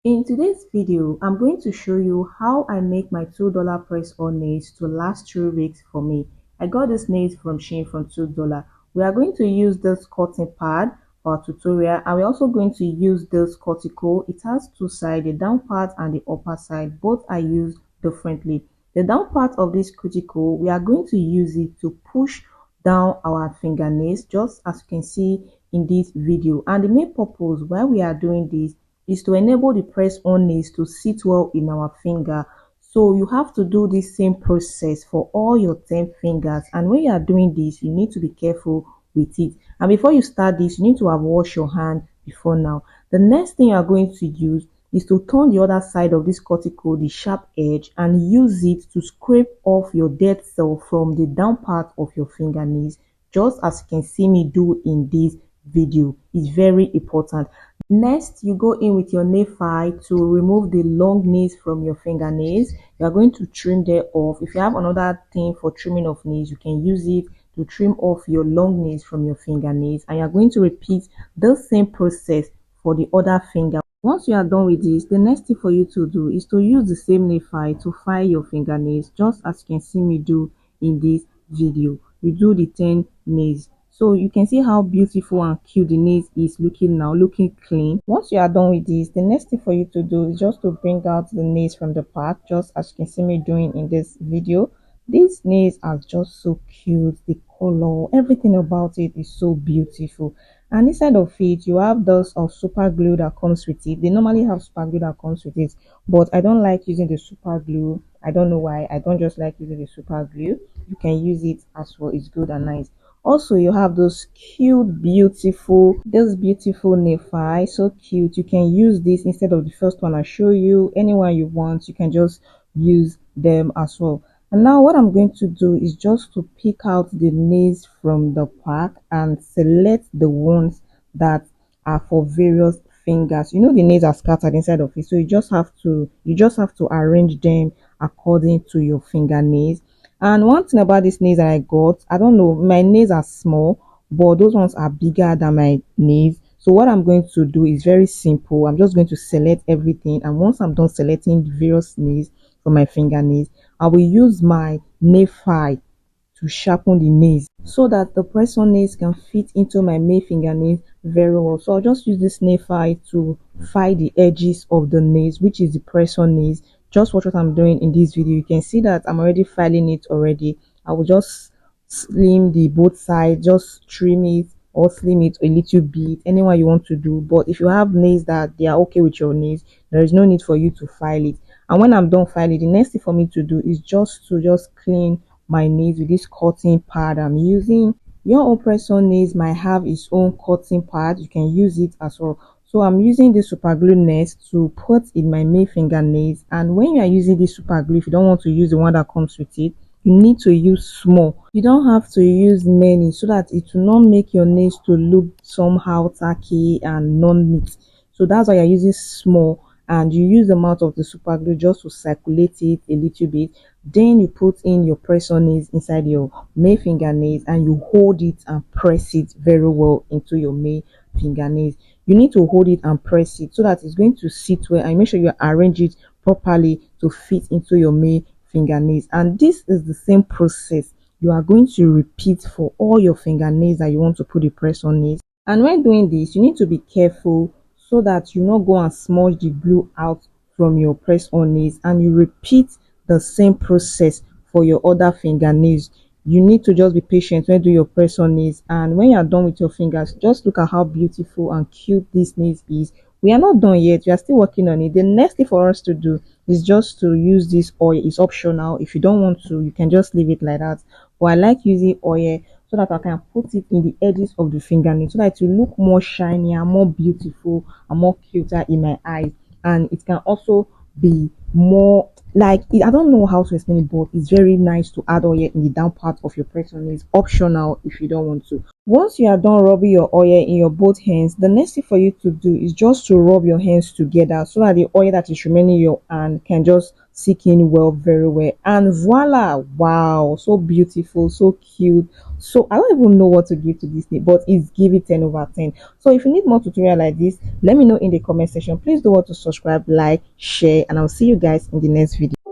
In today's video, I'm going to show you how I make my $2 press-on nails to last 3 weeks for me. I got this nails from Shein from $2. We are going to use this cutting pad for our tutorial, and we're also going to use this cuticle. It has two sides, the down part and the upper side. Both are used differently. The down part of this cuticle, we are going to use it to push down our fingernails, just as you can see in this video. And the main purpose why we are doing this is to enable the press-on nails to sit well in our finger. So you have to do this same process for all your 10 fingers, and when you are doing this, you need to be careful with it. And before you start this, you need to have washed your hand before now. The next thing you are going to use is to turn the other side of this cuticle, the sharp edge, and use it to scrape off your dead cell from the down part of your fingernails, just as you can see me do in this video. It's very important. Next, you go in with your nail file to remove the long nails from your fingernails. You are going to trim them off. If you have another thing for trimming of nails, you can use it to trim off your long nails from your fingernails, and you are going to repeat the same process for the other finger. Once you are done with this, the next thing for you to do is to use the same nail file to file your fingernails, just as you can see me do in this video. You do the 10 nails. So you can see how beautiful and cute the nails is looking now, looking clean. Once you are done with this, the next thing for you to do is just to bring out the nails from the pack, just as you can see me doing in this video. These nails are just so cute. The color, everything about it is so beautiful. And inside of it, you have those of super glue that comes with it. They normally have super glue that comes with it, but I don't like using the super glue. I don't know why. I don't just like using the super glue. You can use it as well. It's good and nice. Also, you have those cute, beautiful nail file. So cute. You can use this instead of the first one I show you. Anyone you want, you can just use them as well. And now what I'm going to do is just to pick out the nails from the pack and select the ones that are for various fingers. You know, the nails are scattered inside of it, so you just have to arrange them according to your fingernails. And one thing about these nails that I got, I don't know, my nails are small, but those ones are bigger than my nails. So what I'm going to do is very simple. I'm just going to select everything, and once I'm done selecting the various nails from my fingernails, I will use my nail file to sharpen the nails so that the press-on nails can fit into my main fingernails very well. So I'll just use this nail file to file the edges of the nails, which is the press-on nails. Just watch what I'm doing in this video. You can see that I'm already filing it already. I will just slim the both sides, just trim it or slim it a little bit, anyone you want to do. But if you have nails that they are okay with your nails, there is no need for you to file it. And when I'm done filing, the next thing for me to do is just clean my nails with this cutting pad I'm using. Your own press-on nails might have its own cutting pad. You can use it as well. So I'm using this super glue next to put in my main fingernails. And when you are using this super glue, if you don't want to use the one that comes with it, you need to use small. You don't have to use many, so that it will not make your nails to look somehow tacky and non-neat. So that's why you're using small, and you use the amount of the super glue just to circulate it a little bit. Then you put in your press-on nails inside your main fingernails, and you hold it and press it very well into your main fingernails. You need to hold it and press it so that it's going to sit well, and make sure you arrange it properly to fit into your main fingernails. And this is the same process you are going to repeat for all your fingernails that you want to put the press-on nails. And when doing this, you need to be careful so that you not go and smudge the glue out from your press-on nails, and you repeat the same process for your other fingernails. You need to just be patient when you do your press-on nails, and when you are done with your fingers, just look at how beautiful and cute this nails is. We are not done yet. We are still working on it. The next thing for us to do is just to use this oil. It's optional. If you don't want to, you can just leave it like that. But I like using oil so that I can put it in the edges of the fingernail so that it will look more shinier, more beautiful, and more cuter in my eyes. And it can also be more like it, I don't know how to explain it, but it's very nice to add oil in the down part of your press-on nails. Optional if you don't want to. Once you are done rubbing your oil in your both hands, the next thing for you to do is just to rub your hands together so that the oil that is remaining in your hand can just sink in well, very well. And voila! Wow, so beautiful, so cute. So I don't even know what to give to this thing, but it's give it 10 over 10. So if you need more tutorial like this, let me know in the comment section. Please do want to subscribe, like, share, and I'll see you guys in the next video.